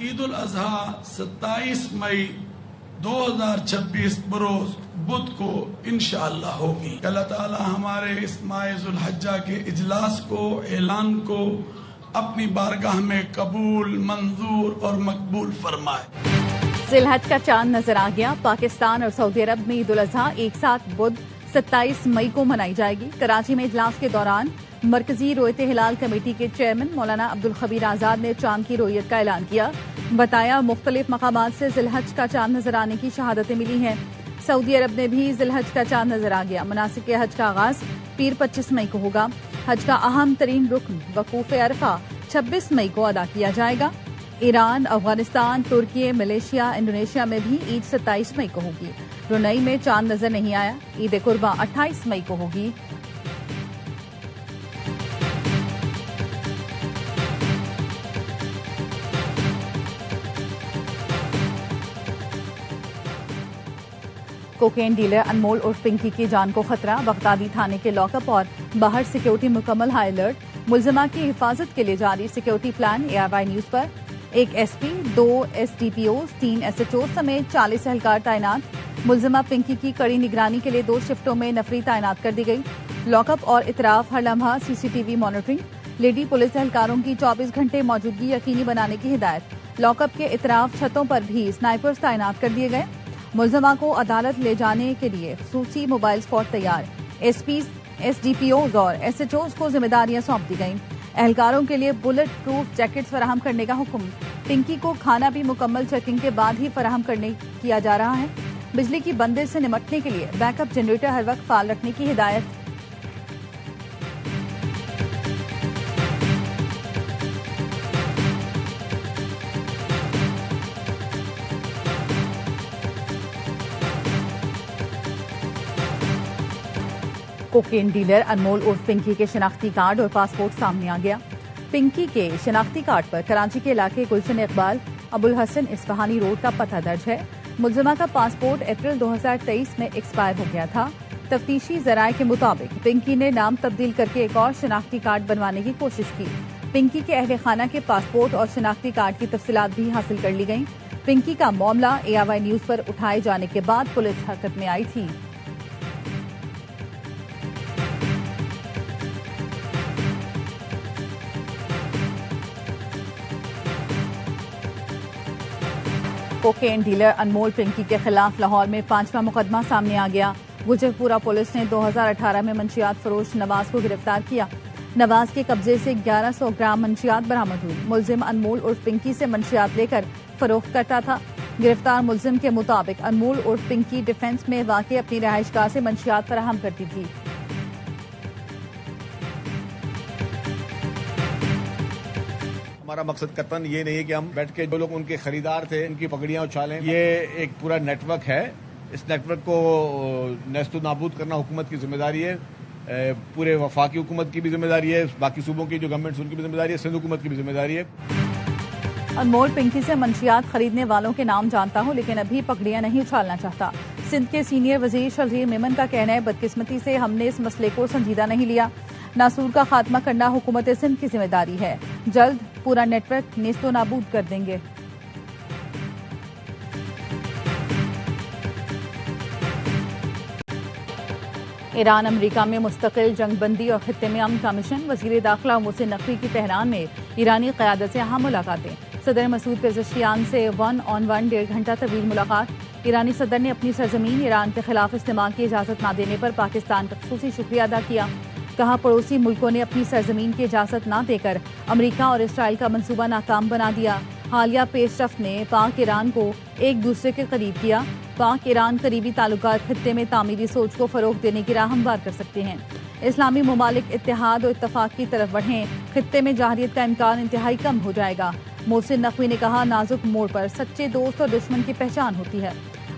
ईद उल अजहा 27 मई 2026 बरोज बुध को इंशाअल्लाह होगी। अल्लाह ताला हमारे इस माह जुल हज्जा के इजलास को, ऐलान को अपनी बारगाह में कबूल, मंजूर और मकबूल फरमाए। जिलहज का चांद नजर आ गया। पाकिस्तान और सऊदी अरब में ईद उल अजहा एक साथ बुध 27 मई को मनाई जाएगी। कराची में इजलास के दौरान मरकजी रोयत हिलाल कमेटी के चेयरमैन मौलाना अब्दुल खबीर आजाद ने चांद की रोयत का ऐलान किया। बताया, मुख्तलिफ मकामात से जिलहज का चांद नजर आने की शहादतें मिली हैं। सऊदी अरब में भी जिलहज का चांद नजर आ गया। मनासिक के हज का आगाज पीर 25 मई को होगा। हज का अहम तरीन रुकन वकूफ अरफा 26 मई को अदा किया जाएगा। ईरान, अफगानिस्तान, तुर्की, मलेशिया, इंडोनेशिया में भी ईद 27 मई को होगी। ब्रुनई में चांद नजर नहीं आया। ईद कुर्बा 28 मई को होगी। कोकेन डीलर अनमोल उर्फ पिंकी की जान को खतरा। बगदादी थाने के लॉकअप और बाहर सिक्योरिटी मुकम्मल हाई अलर्ट। मुलजिमा की हिफाजत के लिए जारी सिक्योरिटी प्लान। ARY न्यूज पर एक SP, 2 SDPOs, 3 SHO समेत 40 एहलकार तैनात। मुलजिमा पिंकी की कड़ी निगरानी के लिए 2 शिफ्टों में नफरी तैनात कर दी गई। लॉकअप और इतराफ हर लम्हा CCTV मॉनिटरिंग। लेडी पुलिस एहलकारों की 24 घंटे मौजूदगी यकीनी बनाने की हिदायत। लॉकअप के इतराफ छतों पर भी स्नाइपर्स तैनात कर दिए गए। मुलजिमा को अदालत ले जाने के लिए खसूसी मोबाइल स्क्वाड तैयार। SPs, SDPOs और SHOs को जिम्मेदारियां सौंप दी गईं। एहलकारों के लिए बुलेट प्रूफ जैकेट्स फराहम करने का हुक्म। पिंकी को खाना भी मुकम्मल चेकिंग के बाद ही फराहम किया जा रहा है। बिजली की बंदिश से निपटने के लिए बैकअप जनरेटर हर वक्त फाल रखने की हिदायत। कोकेन डीलर अनमोल उर्फ पिंकी के शनाख्ती कार्ड और पासपोर्ट सामने आ गया। पिंकी के शनाख्ती कार्ड पर कराची के इलाके गुलशन इकबाल अबुल हसन इस्फहानी रोड का पता दर्ज है। मुलजिमा का पासपोर्ट अप्रैल 2023 में एक्सपायर हो गया था। तफ्तीशी जराये के मुताबिक पिंकी ने नाम तब्दील करके एक और शनाख्ती कार्ड बनवाने की कोशिश की। पिंकी के अहले खाना के पासपोर्ट और शनाख्ती कार्ड की तफसीलात भी हासिल कर ली गयी। पिंकी का मामला ARY न्यूज पर उठाए जाने के बाद पुलिस हरकत में आई थी। कोकेन डीलर अनमोल पिंकी के खिलाफ लाहौर में 5वां मुकदमा सामने आ गया। गुजरपुरा पुलिस ने 2018 में मंशियात फरोश नवाज को गिरफ्तार किया। नवाज के कब्जे से 1100 ग्राम मंशियात बरामद हुई। मुलजिम अनमोल उर्फ पिंकी से मंशियात लेकर फरोख्त करता था। गिरफ्तार मुलजिम के मुताबिक अनमोल उर्फ पिंकी डिफेंस में वाक़ई अपनी रहायशगाह से मंशियात फराहम करती थी। हमारा मकसद कतन ये नहीं है कि हम बैठ के जो लोग उनके खरीदार थे उनकी पगड़ियां उछालें। ये एक पूरा नेटवर्क है। इस नेटवर्क को नेस्तु नाबूद करना हुकूमत की जिम्मेदारी है। पूरे वफाकी हुकूमत की भी जिम्मेदारी है, बाकी सूबों की जो गवर्नमेंट्स उनकी भी जिम्मेदारी है, सिंध हुकूमत की भी जिम्मेदारी है। अनमोल पिंकी से मंशियात खरीदने वालों के नाम जानता हूं, लेकिन अभी पगड़ियां नहीं उछालना चाहता। सिंध के सीनियर वजीर शजीर मेमन का कहना है, बदकिस्मती से हमने इस मसले को संजीदा नहीं लिया। नासूर का खात्मा करना हुकूमत सिंध की जिम्मेदारी है। जल्द पूरा नेटवर्क नेस्तो नाबूद कर देंगे। ईरान अमेरिका में मुस्तकिल जंगबंदी और खित्ते में अमन का मिशन। वजीर दाखिला मोहसिन नकवी की तेहरान में ईरानी क़यादत से अहम मुलाकातें। सदर मसूद पेज़ेश्कियान से 1-on-1 1.5 घंटा तवील मुलाकात। ईरानी सदर ने अपनी सरजमीन ईरान के खिलाफ इस्तेमाल की इजाज़त न देने पर पाकिस्तान का ख़ुसूसी शुक्रिया अदा किया। कहा, पड़ोसी मुल्कों ने अपनी सरजमीन की इजाज़त न देकर अमेरिका और इसराइल का मंसूबा नाकाम बना दिया। हालिया पेशरफ्त ने पाक ईरान को एक दूसरे के करीब किया। पाक ईरान करीबी ताल्लुकात खित्ते में तामीरी सोच को फ़रोग़ देने की राह हमवार कर सकते हैं। इस्लामी ममालिक इत्तेहाद और इत्तफाक की तरफ बढ़ें। खित्ते में जाहरियत का इम्कान इंतहाई कम हो जाएगा। मोहसिन नकवी ने कहा, नाजुक मोड़ पर सच्चे दोस्त और दुश्मन की पहचान होती है।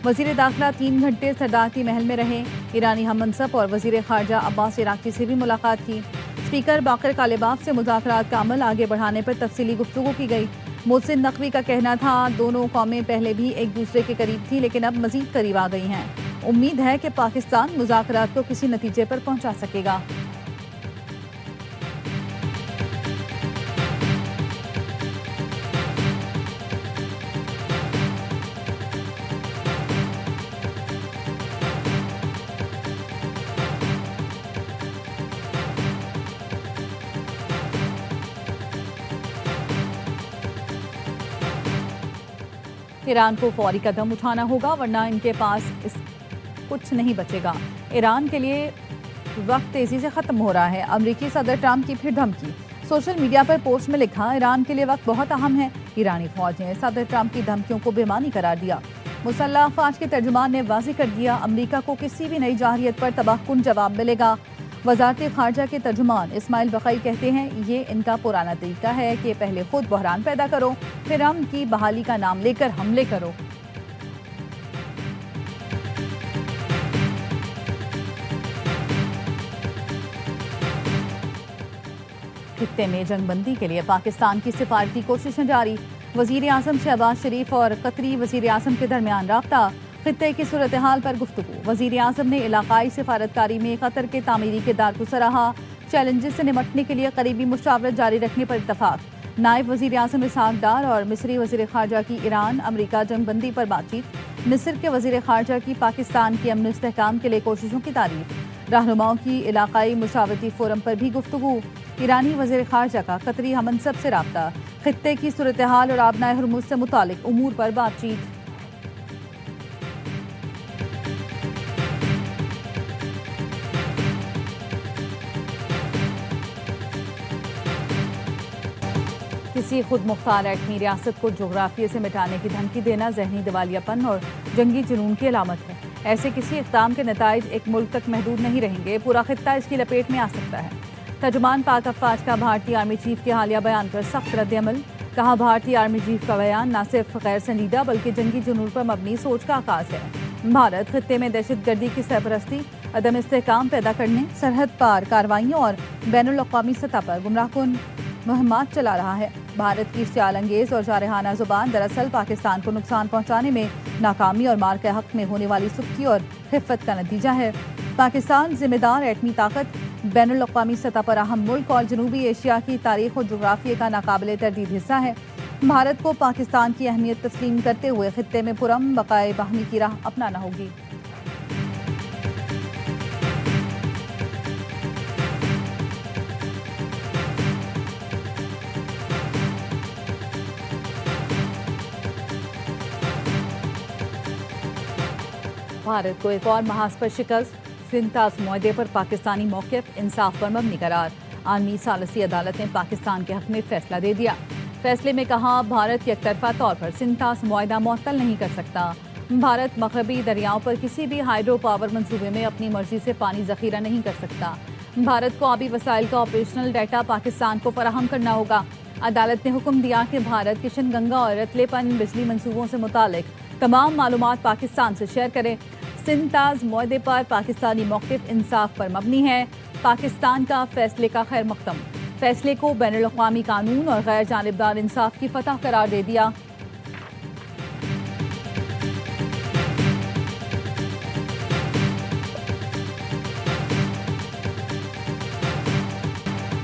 वजीर दाखिला 3 घंटे सदारती महल में रहे। ईरानी हम मनसब और वजीर खारजा अब्बास इराक़ी से भी मुलाकात की। स्पीकर बाकर कालिबाफ से मुज़ाकरात का अमल आगे बढ़ाने पर तफसीली गुफ्तगू की गई। मोहसिन नकवी का कहना था, दोनों कौमें पहले भी एक दूसरे के करीब थी, लेकिन अब मजीद करीब आ गई हैं। उम्मीद है कि पाकिस्तान मुज़ाकरात को किसी नतीजे पर पहुंचा सकेगा। ईरान को फौरी कदम उठाना होगा वरना इनके पास कुछ नहीं बचेगा। ईरान के लिए वक्त तेजी से खत्म हो रहा है। अमेरिकी सदर ट्रंप की फिर धमकी। सोशल मीडिया पर पोस्ट में लिखा, ईरान के लिए वक्त बहुत अहम है। ईरानी फौज ने सदर ट्रंप की धमकियों को बेमानी करार दिया। मुसल्लह अफवाज के तर्जुमान ने वाज़ेह कर दिया, अमेरिका को किसी भी नई जारहियत पर तबाहकुन जवाब मिलेगा। वजारत खारजा के तर्जुमान इस्माइल बकई कहते हैं, ये इनका पुराना तरीका है कि पहले खुद बहरान पैदा करो, फिर अमन की बहाली का नाम लेकर हमले करो। खित्ते में जंगबंदी के लिए पाकिस्तान की सिफारती कोशिशें जारी। वजीर आजम शहबाज शरीफ और कतरी वजीर आजम के दरमियान राब्ता। खित्ते की सूरत हाल पर गुफ्तगू। वजीर आजम ने इलाकाई सिफारतकारी में कतर के तामीरी किरदार को सराहा। चैलेंजेस से निमटने के लिए करीबी मुशावरत जारी रखने पर इत्तफाक। नायब वजीर आजम इसहाक डार और मिस्री वजीर खारजा की ईरान अमरीका जंगबंदी पर बातचीत। मिस्र के वजीर खारजा की पाकिस्तान की अमन इस्तेहकाम के लिए कोशिशों की तारीफ। रहनुमाओं की इलाकाई मुशावरती फोरम पर भी गुफ्तगू। ईरानी वजीर खारजा का कतरी हमनसब से राब्ता। खित्ते की सूरत हाल और आबनाए हुर्मुज से मुतालिक उमूर पर बातचीत। किसी खुद मुख्तार एटमी रियासत को जोग्राफिया से मिटाने की धमकी देना जहनी दिवालियापन और जंगी जुनून की अलामत है। ऐसे किसी इक़दाम के नताइज एक मुल्क तक महदूद नहीं रहेंगे, पूरा खित्ता इसकी लपेट में आ सकता है। तर्जुमान पाक अफवाज का भारतीय आर्मी चीफ के हालिया बयान पर सख्त रद्द-ए-अमल। कहा, भारतीय आर्मी चीफ का बयान न सिर्फ गैर संजीदा बल्कि जंगी जुनून पर मबनी सोच का आगाज है। भारत खित्ते में दहशतगर्दी की सरपरस्ती, अदम इस्तेहकाम पैदा करने, सरहद पार कार्रवाइयों और बैनुल अक़वामी सतह पर गुमराहकुन मुहिम्मात चला रहा है। भारत की इश्तियाल अंगेज और जारहाना जुबान दरअसल पाकिस्तान को नुकसान पहुंचाने में नाकामी और मार के हक में होने वाली सुख्ती और खिफ़त का नतीजा है। पाकिस्तान जिम्मेदार एटमी ताकत, बैनुल अक़वामी सतह पर अहम मुल्क और जनूबी एशिया की तारीख और जोग्राफिया का नाकाबिले तरदीद हिस्सा है। भारत को पाकिस्तान की अहमियत तस्लीम करते हुए खित्ते में पुरअमन बक़ाए बाहमी की राह अपनाना होगी। भारत को एक और महाज पर शिकस्त। सिंतास मुआहदे पर पाकिस्तानी मौक़िफ़ इंसाफ पर मबनी करार। आलमी सालसी अदालत ने पाकिस्तान के हक में फैसला दे दिया। फैसले में कहा, भारत एकतरफा तौर पर सिंतास मुआहदा मुअत्तल नहीं कर सकता। भारत मगरबी दरियाओं पर किसी भी हाइड्रो पावर मंसूबे में अपनी मर्जी से पानी ज़ख़ीरा नहीं कर सकता। भारत को आबी वसाइल का ऑपरेशनल डाटा पाकिस्तान को फराहम करना होगा। अदालत ने हुक्म दिया कि भारत किशन गंगा और रतलेपन बिजली मंसूबों से मुतालिक तमाम मालूमात पाकिस्तान से शेयर करे। सिंताज मुआहदे पर पाकिस्तानी मौक़िफ़ इंसाफ पर मबनी है। पाकिस्तान का फैसले का खैर मक़दम। फैसले को बैनुल अक़वामी कानून और गैर जानिबदार इंसाफ की फतह करार दे दिया।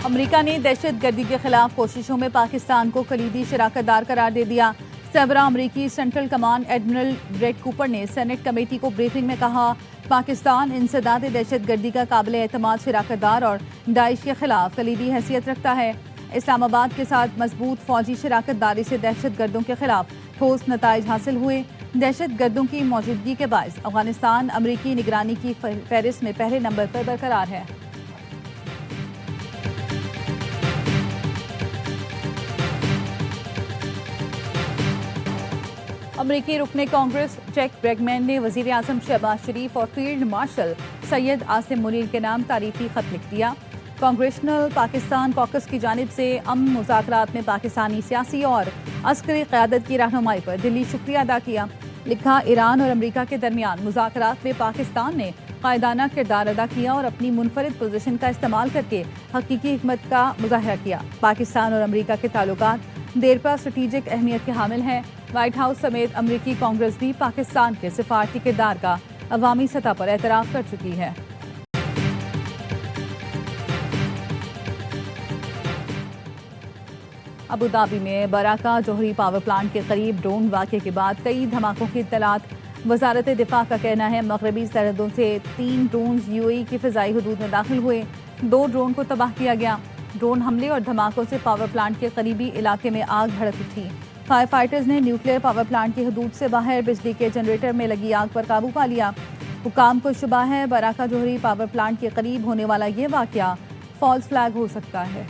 अमेरिका ने दहशतगर्दी के खिलाफ कोशिशों में पाकिस्तान को कलीदी शराकतदार करार दे दिया। सरबराह अमरीकी central command admiral Brett Cooper ने सेनेट कमेटी को ब्रीफिंग में कहा, पाकिस्तान इंसदाद दहशतगर्दी का काबिल एतमाद शराकतदार और दाइश के खिलाफ कलीदी हैसियत रखता है। इस्लामाबाद के साथ मजबूत फौजी शराकतदारी से दहशतगर्दों के खिलाफ ठोस नताइज हासिल हुए। दहशतगर्दों की मौजूदगी के बायस अफगानिस्तान अमरीकी निगरानी की फहरिस्त में पहले नंबर पर बरकरार है। अमरीकी रुकने कांग्रेस जैक ब्रेगमैन ने वजीर आजम शहबाज शरीफ और फील्ड मार्शल सैयद आसिम मुनीर के नाम तारीफी खत लिख दिया। कांग्रेशनल पाकिस्तान कॉकस की जानिब से अमन मुज़ाकरात में पाकिस्तानी सियासी और अस्करी क़यादत की रहनुमाई पर दिल्ली शुक्रिया अदा किया। लिखा, ईरान और अमरीका के दरमियान मुज़ाकरात में पाकिस्तान ने कायदाना किरदार अदा किया और अपनी मुनफरिद पोजीशन का इस्तेमाल करके हकीकी हिकमत का मुज़ाहरा किया। पाकिस्तान और अमरीका के ताल्लुकात देरपा स्ट्रेटेजिक अहमियत के हामिल हैं। व्हाइट हाउस समेत अमरीकी कांग्रेस भी पाकिस्तान के सिफारती किरदार का अवामी सतह पर एतराफ़ कर चुकी है। अबू धाबी में बराका जोहरी पावर प्लांट के करीब ड्रोन वाक़े के बाद कई धमाकों की इत्तलात। वजारत दिफा का कहना है, मगरबी सरहदों से 3 ड्रोन यूएई की फ़िज़ाई हदूद में दाखिल हुए। 2 ड्रोन को तबाह किया गया। ड्रोन हमले और धमाकों से पावर प्लांट के करीबी इलाके में आग भड़क उठी। फायर फाइटर्स ने न्यूक्लियर पावर प्लांट की हदूद से बाहर बिजली के जनरेटर में लगी आग पर काबू पा लिया। हुकाम को शुबा है बराका जोहरी पावर प्लांट के करीब होने वाला ये वाकया फॉल्स फ्लैग हो सकता है।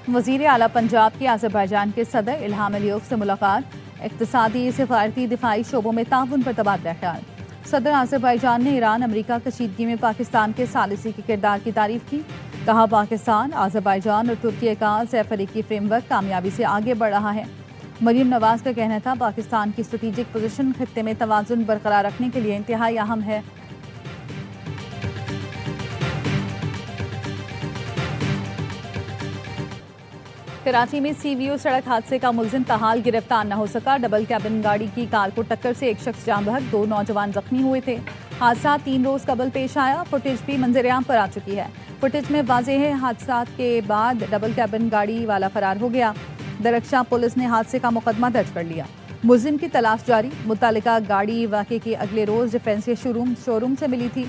वजीर आला पंजाब के अज़रबैजान के सदर इल्हाम अलीयव से मुलाकात, इक़्तिसादी, सिफारती, दिफाई शोबों में ताउन पर तबादला ख्याल। सदर अज़रबैजान ने ईरान अमरीका कशीदगी में पाकिस्तान के सालिसी के किरदार की तारीफ की। कहा पाकिस्तान, अज़रबैजान और तुर्की का सैफरीकी फ्रेमवर्क कामयाबी से आगे बढ़ रहा है। मरीम नवाज का कहना था पाकिस्तान की स्ट्रेटेजिक पोजीशन खित्ते में तवाज़ुन बरकरार रखने के लिए इंतहाई अहम है। कराची में सीवीओ सड़क हादसे का मुलजिम ताहाल गिरफ्तार न हो सका। डबल कैबिन गाड़ी की कार को टक्कर से एक शख्स जान बहक, 2 नौजवान जख्मी हुए थे। हादसा 3 रोज कबल पेश आया। फुटेज भी मंजर-ए-आम पर आ चुकी है। फुटेज में वाज़ेह है हादसा के बाद डबल कैबिन गाड़ी वाला फरार हो गया। दरख्शां पुलिस ने हादसे का मुकदमा दर्ज कर लिया। मुलजिम की तलाश जारी। मुतालिका गाड़ी वाक़े के अगले रोज डिफेंस के शोरूम से मिली थी।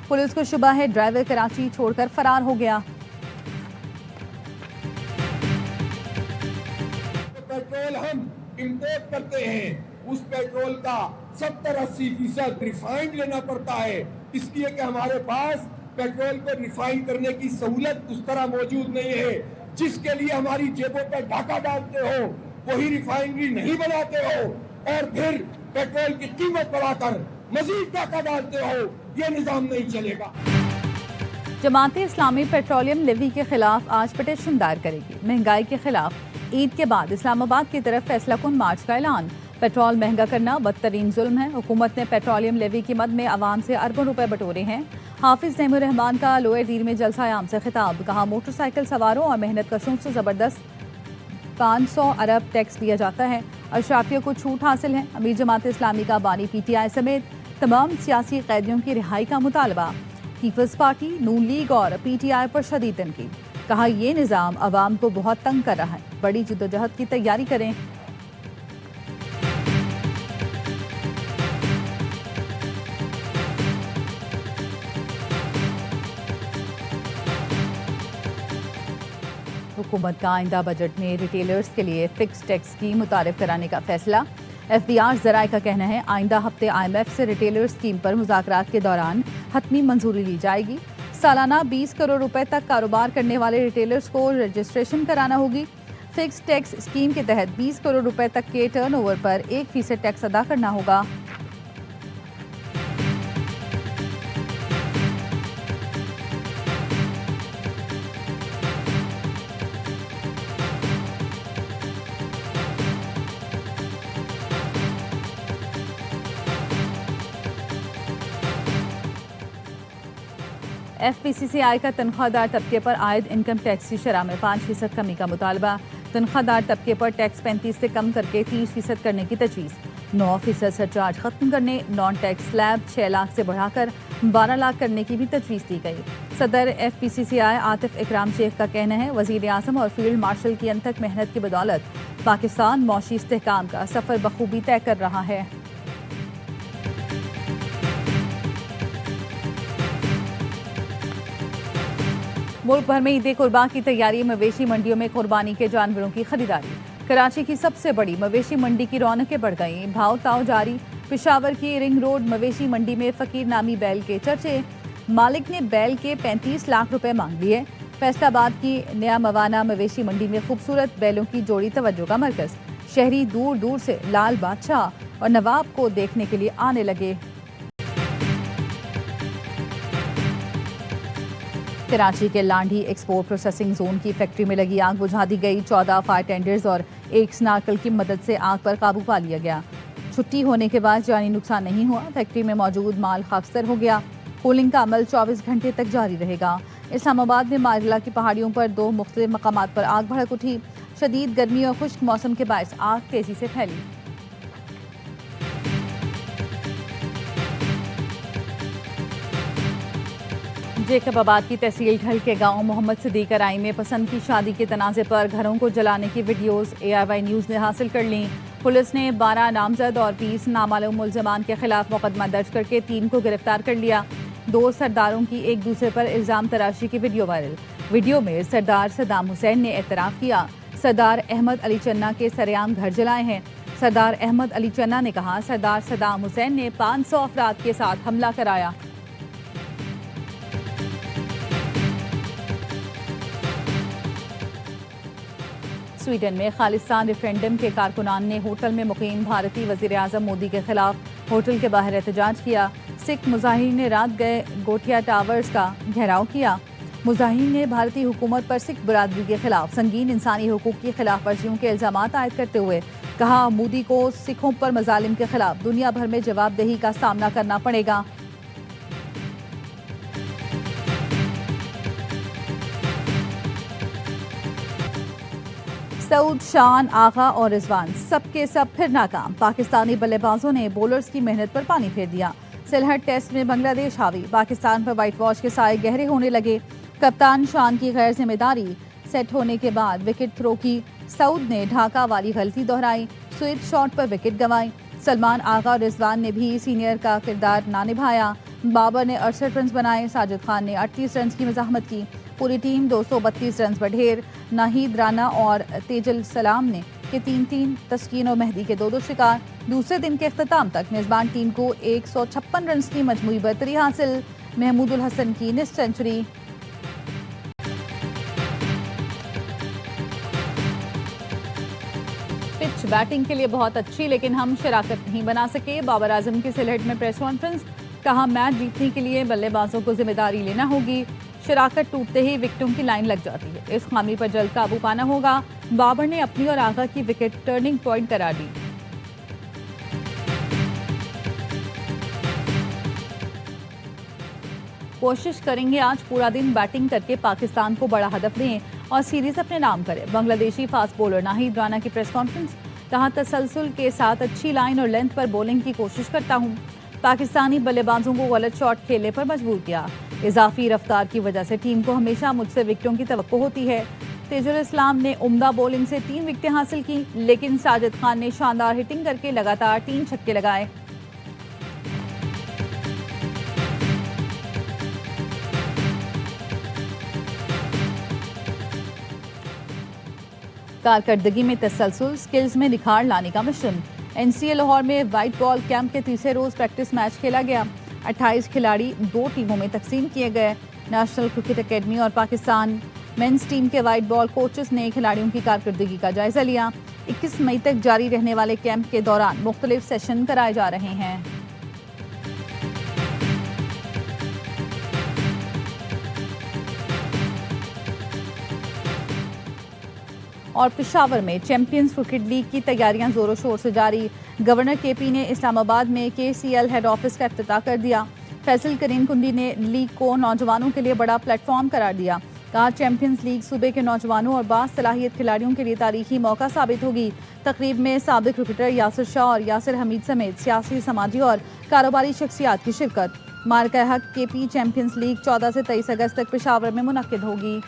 पुलिस को शुबा है ड्राइवर कराची छोड़कर फरार हो गया। पेट्रोल हम इंपोर्ट करते हैं, उस पेट्रोल का 70-80% रिफाइंड लेना पड़ता है, इसलिए कि हमारे पास पेट्रोल को रिफाइन करने की सहूलत उस तरह मौजूद नहीं है। जिसके लिए हमारी जेबों पर डाका डालते हो वही रिफाइनरी नहीं बनाते हो और फिर पेट्रोल की कीमत बढ़ाकर मजीद डाका डालते हो, ये निजाम नहीं चलेगा। जमात इस्लामी पेट्रोलियम लेवी के खिलाफ आज पिटीशन दायर करेगी। महंगाई के खिलाफ ईद के बाद इस्लामाबाद की तरफ फैसला कुन मार्च का ऐलान। पेट्रोल महंगा करना बदतरीन जुल्म है। हुकूमत ने पेट्रोलियम लेवी की मद में आवाम से अरबों रुपए बटोरे हैं। हाफिज नईमुर रहमान का लोअर दीर में जलसा आम से खिताब। कहा मोटरसाइकिल सवारों और मेहनत कशों से ज़बरदस्त 500 अरब टैक्स दिया जाता है। अशराफियों को छूट हासिल है। अमीर जमात इस्लामी का बानी PTI समेत तमाम सियासी कैदियों की रिहाई का मुतालबा। पीपल्स पार्टी, नून लीग और PTI पर शदीद तनकीद। कहा ये निज़ाम आवाम को बहुत तंग कर रहा है, बड़ी जिद्दोजहद की तैयारी करें। हुकूमत का आइंदा बजट में रिटेलर्स के लिए फिक्स टैक्स स्कीम मुतारिफ कराने का फैसला। FBR ज़राए का कहना है आइंदा हफ्ते IMF से रिटेलर स्कीम पर मुज़ाकरात के दौरान हतमी मंजूरी ली जाएगी। सालाना 20 करोड़ रुपए तक कारोबार करने वाले रिटेलर्स को रजिस्ट्रेशन कराना होगी। फिक्स टैक्स स्कीम के तहत 20 करोड़ रुपए तक के टर्नओवर पर 1% टैक्स अदा करना होगा। FPCCI का तनख्वाहदार तबके पर आयद इनकम टैक्स की शरह में 5% कमी का मुतालबा। तनख्वाहदार तबके पर टैक्स 35 से कम करके 30% करने की तजवीज़। 9% सरचार्ज खत्म करने, नॉन टैक्स स्लैब 6 लाख से बढ़ाकर 12 लाख करने की भी तजवीज़ दी गई। सदर FPCCI आतिफ इकराम शेख का कहना है वज़ीर आज़म और फील्ड मार्शल की अनथक मेहनत की बदौलत पाकिस्तान मौशी इस्तेहकाम का सफ़र बखूबी तय कर रहा है। मुल्क भर में ईद कुर्बान की तैयारी। मवेशी मंडियों में कुर्बानी के जानवरों की खरीदारी। कराची की सबसे बड़ी मवेशी मंडी की रौनकें बढ़ गईं। भाव ताव जारी। पेशावर की रिंग रोड मवेशी मंडी में फकीर नामी बैल के चर्चे। मालिक ने बैल के 35 लाख रुपए मांग लिए। फैसलाबाद की नया मवाना मवेशी मंडी में खूबसूरत बैलों की जोड़ी तवज्जो का मरकज। शहरी दूर दूर से लाल बादशाह और नवाब को देखने के लिए आने लगे। कराची के लांडी एक्सपोर्ट प्रोसेसिंग जोन की फैक्ट्री में लगी आग बुझा दी गई। 14 फायर टेंडर्स और एक स्नार्कल की मदद से आग पर काबू पा लिया गया। छुट्टी होने के बाद जानी नुकसान नहीं हुआ। फैक्ट्री में मौजूद माल खाकसर हो गया। कूलिंग का अमल 24 घंटे तक जारी रहेगा। इस्लामाबाद में मारिला की पहाड़ियों पर 2 मुख्तलिफ मकामात पर आग भड़क उठी। शदीद गर्मी और खुश्क मौसम के बायस आग तेजी से फैली। जेकबाबाद की तहसील ढल के गांव मोहम्मद सिद्दीक कराई में पसंद की शादी के तनाज़े पर घरों को जलाने की वीडियोस AIY न्यूज़ ने हासिल कर ली। पुलिस ने 12 नामजद और 20 नामालूम मुल्ज़मान के खिलाफ मुकदमा दर्ज करके 3 को गिरफ्तार कर लिया। दो सरदारों की एक दूसरे पर इल्जाम तराशी की वीडियो वायरल। वीडियो में सरदार सद्दाम हुसैन ने एतराफ़ किया सरदार अहमद अली चन्ना के सरेआम घर जलाए हैं। सरदार अहमद अली चन्ना ने कहा सरदार सद्दाम हुसैन ने 500 अफराद के साथ हमला कराया। स्वीडन में खालिस्तान रेफरेंडम के कारकुनान ने होटल में मुकीम भारतीय वज़ीर आज़म मोदी के खिलाफ होटल के बाहर एहतजाज किया। सिख मुजाहिरीन ने रात गए गोटिया टावर्स का घेराव किया। मुजाहिरीन ने भारतीय हुकूमत पर सिख बरादरी के खिलाफ संगीन इंसानी हुकूक की खिलाफ वर्जियों के इल्जामात आयद करते हुए कहा मोदी को सिखों पर मजालिम के खिलाफ दुनिया भर में जवाबदेही का सामना करना पड़ेगा। सऊद, शान, आगा और रिजवान सबके सब फिर नाकाम। पाकिस्तानी बल्लेबाजों ने बॉलर्स की मेहनत पर पानी फेर दिया। सिलहट टेस्ट में बांग्लादेश हावी, पाकिस्तान पर व्हाइट वॉश के साए गहरे होने लगे। कप्तान शान की गैर जिम्मेदारी सेट होने के बाद विकेट थ्रो की। सऊद ने ढाका वाली गलती दोहराई, स्वीप शॉट पर विकेट गंवाई। सलमान, आगा और रिजवान ने भी सीनियर का किरदार ना निभाया। बाबर ने 68 रन बनाए, साजिद खान ने 38 रन की मज़ाहमत की। पूरी टीम 232 रन पर ढेर। नाहिद राना और तेजल सलाम ने के 3-3, तस्कीन और मेहदी के 2-2 शिकार। दूसरे दिन के अख्ताम तक मेजबान टीम को 156 रन की मजमूई बरतरी हासिल। महमूदुल हसन की निस्फ सेंचुरी। पिच बैटिंग के लिए बहुत अच्छी, लेकिन हम शराकत नहीं बना सके। बाबर आजम की सिलहट में प्रेस कॉन्फ्रेंस, कहा मैच जीतने के लिए बल्लेबाजों को जिम्मेदारी लेना होगी। शराकत टूटते ही विकेटों की लाइन लग जाती है, इस खामी पर जल्द काबू पाना होगा। बाबर ने अपनी और आगा की विकेट टर्निंग पॉइंट करार दी। कोशिश करेंगे आज पूरा दिन बैटिंग करके पाकिस्तान को बड़ा हदफ दें और सीरीज अपने नाम करें। बांग्लादेशी फास्ट बॉलर नाहिद राना की प्रेस कॉन्फ्रेंस, कहा तसलसल के साथ अच्छी लाइन और लेंथ पर बॉलिंग की कोशिश करता हूं। पाकिस्तानी बल्लेबाजों को गलत शॉट खेलने पर मजबूर किया। इजाफी रफ्तार की वजह से टीम को हमेशा मुझसे विकेटों की तवक्को होती है। तेजुल इस्लाम ने उम्दा बॉलिंग से 3 विकेटें हासिल की, लेकिन साजिद खान ने शानदार हिटिंग करके लगातार 3 छक्के लगाए। कारकर्दगी में तसलसल, स्किल्स में निखार लाने का मिशन। NCA लाहौर में व्हाइट बॉल कैंप के तीसरे रोज प्रैक्टिस मैच खेला गया। 28 खिलाड़ी 2 टीमों में तकसीम किए गए। नेशनल क्रिकेट एकेडमी और पाकिस्तान मेंस टीम के व्हाइट बॉल कोचेस ने खिलाड़ियों की कारकर्दगी का जायजा लिया। 21 मई तक जारी रहने वाले कैंप के दौरान मुख्तलिफ सेशन कराए जा रहे हैं। और पेशावर में चैंपियंस क्रिकेट लीग की तैयारियां जोरों शोर से जारी। गवर्नर KP ने इस्लामाबाद में KCL हेड ऑफिस का इफ्तिताह कर दिया। फैसल करीम कुंडी ने लीग को नौजवानों के लिए बड़ा प्लेटफॉर्म करार दिया। कहा चैंपियंस लीग सूबे के नौजवानों और बास सलाहियत खिलाड़ियों के लिए तारीखी मौका साबित होगी। तकरीब में साबिक क्रिकेटर यासिर शाह और यासिर हमीद समेत सियासी, समाजी और कारोबारी शख्सियात की शिरकत। मार्का हक KP चैंपियंस लीग 14 से 23 अगस्त तक पेशावर में मुनक्किद होगी।